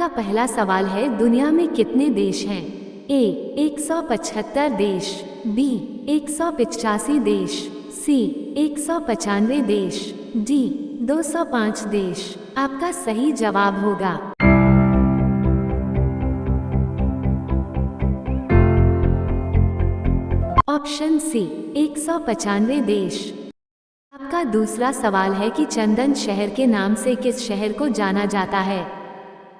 आपका पहला सवाल है, दुनिया में कितने देश हैं? ए 175 देश, बी 185 देश, सी 195 देश, डी 205 देश। आपका सही जवाब होगा ऑप्शन सी 195 देश। आपका दूसरा सवाल है कि चंदन शहर के नाम से किस शहर को जाना जाता है?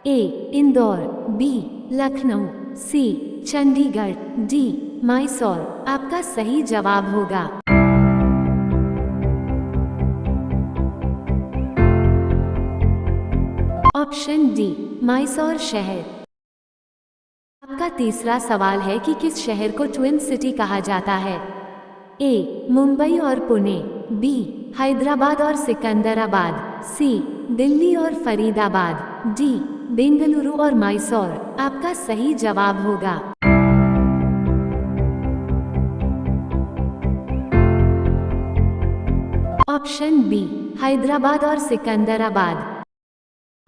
ए इंदौर, बी लखनऊ, सी चंडीगढ़, डी मैसूर। आपका सही जवाब होगा ऑप्शन डी मैसूर शहर। आपका तीसरा सवाल है कि किस शहर को ट्विन सिटी कहा जाता है? ए मुंबई और पुणे, बी हैदराबाद और सिकंदराबाद, सी दिल्ली और फरीदाबाद, डी बेंगलुरु और मैसूर। आपका सही जवाब होगा ऑप्शन बी हैदराबाद और सिकंदराबाद।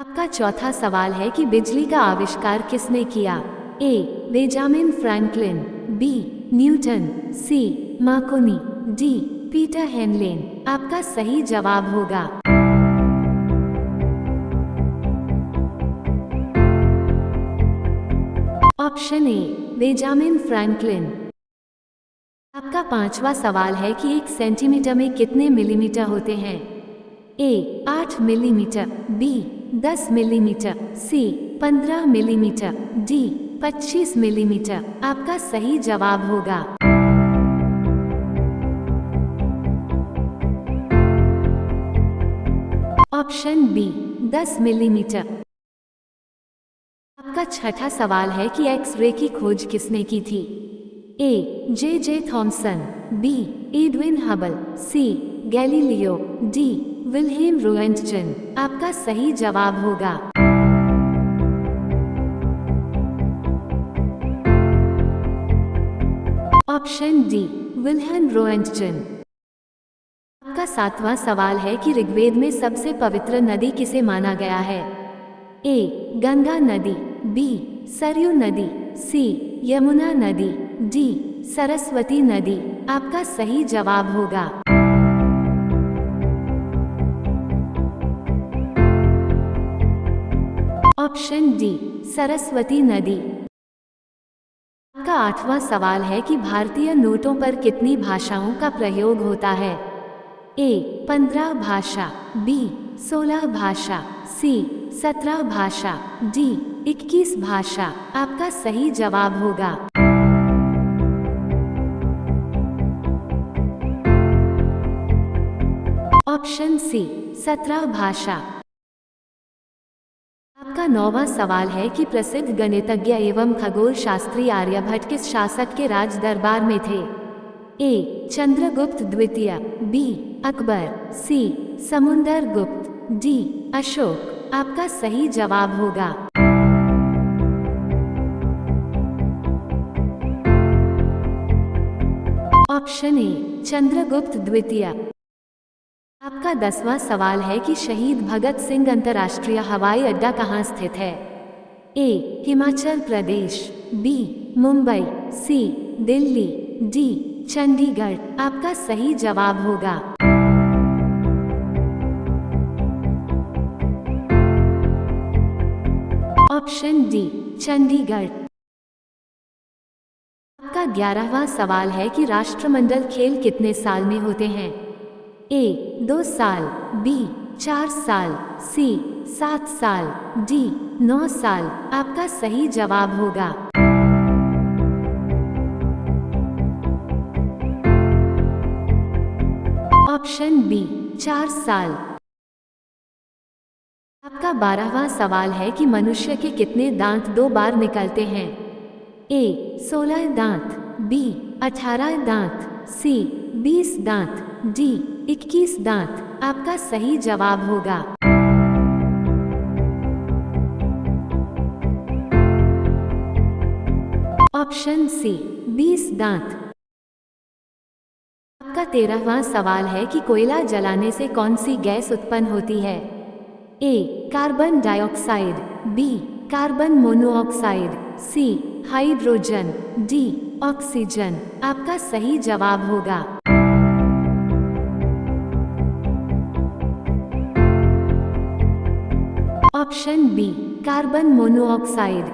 आपका चौथा सवाल है कि बिजली का आविष्कार किसने किया? ए बेंजामिन फ्रैंकलिन, बी न्यूटन, सी मार्कोनी, डी पीटर हेनलेन। आपका सही जवाब होगा ऑप्शन ए बेंजामिन फ्रैंकलिन। आपका पांचवा सवाल है कि 1 सेंटीमीटर में कितने मिलीमीटर होते हैं? ए 8 मिलीमीटर, बी 10 मिलीमीटर, सी 15 मिलीमीटर, डी 25 मिलीमीटर। आपका सही जवाब होगा ऑप्शन बी 10 मिलीमीटर। आपका छठा सवाल है कि एक्स-रे की खोज किसने की थी? A J Thomson, B Edwin Hubble, C Galileo, D Wilhelm Roentgen. आपका सही जवाब होगा ऑप्शन डी विल्हेम रोएंटजन। आपका सातवां सवाल है कि ऋग्वेद में सबसे पवित्र नदी किसे माना गया है? ए गंगा नदी, बी सरयू नदी, सी यमुना नदी, डी सरस्वती नदी। आपका सही जवाब होगा ऑप्शन डी सरस्वती नदी। आपका आठवां सवाल है कि भारतीय नोटों पर कितनी भाषाओं का प्रयोग होता है? ए 15 भाषा, बी 16 भाषा, सी 17 भाषा, डी 21 भाषा। आपका सही जवाब होगा ऑप्शन सी 17 भाषा। आपका नौवां सवाल है कि प्रसिद्ध गणितज्ञ एवं खगोल शास्त्री आर्यभट्ट किस शासक के राज दरबार में थे? ए चंद्रगुप्त द्वितीय, बी अकबर, सी समुद्रगुप्त, डी अशोक। आपका सही जवाब होगा ऑप्शन ए चंद्रगुप्त द्वितीय। आपका 10वां सवाल है कि शहीद भगत सिंह अंतर्राष्ट्रीय हवाई अड्डा कहाँ स्थित है? ए हिमाचल प्रदेश, बी मुंबई, सी दिल्ली, डी चंडीगढ़। आपका सही जवाब होगा ऑप्शन डी चंडीगढ़। आपका 11वां सवाल है कि राष्ट्रमंडल खेल कितने साल में होते हैं? ए 2 साल, बी 4 साल, सी 7 साल, डी 9 साल। आपका सही जवाब होगा ऑप्शन बी 4 साल। आपका 12वां सवाल है कि मनुष्य के कितने दांत 2 बार निकलते हैं? ए 16 दांत, बी 18 दांत, सी 20 दांत, डी 21 दांत। आपका सही जवाब होगा ऑप्शन सी 20 दांत। आपका 13वां सवाल है कि कोयला जलाने से कौन सी गैस उत्पन्न होती है? A carbon dioxide, B carbon monoxide, C hydrogen, D oxygen आपका सही जवाब होगा। Option B carbon monoxide.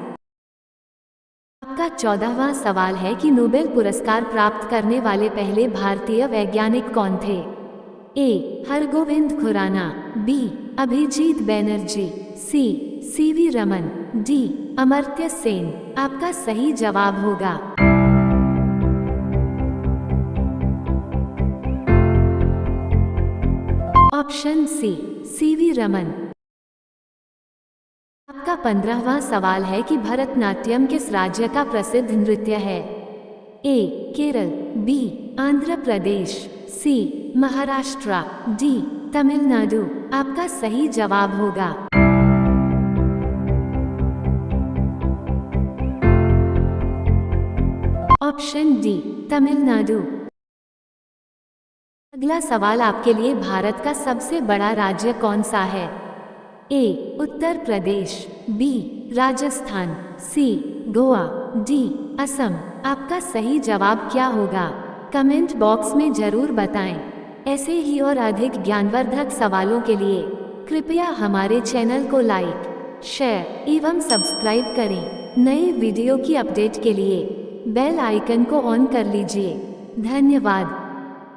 आपका 14वां सवाल है कि नोबेल पुरस्कार प्राप्त करने वाले पहले भारतीय वैज्ञानिक कौन थे? A Hargobind Khorana, B Abhijit Banerjee, C C V Raman, D Amartya Sen आपका सही जवाब होगा। Option C C V Raman. आपका 15वां सवाल है कि भरतनाट्यम किस राज्य का प्रसिद्ध नृत्य है? ए केरल, बी आंध्र प्रदेश, सी महाराष्ट्र, डी तमिलनाडु आपका सही जवाब होगा। Option D Tamil Nadu. अगला सवाल आपके लिए भारत का सबसे बड़ा राज्य कौन सा है? ए उत्तर प्रदेश, बी राजस्थान, सी गोवा, डी असम आपका सही जवाब क्या होगा? कमेंट बॉक्स में जरूर बताएं। ऐसे ही और अधिक ज्ञानवर्धक सवालों के लिए कृपया हमारे चैनल को लाइक, शेयर एवं सब्सक्राइब करें। नए वीडियो की अपडेट के लिए बेल आइकन को ऑन कर लीजिए। धन्यवाद।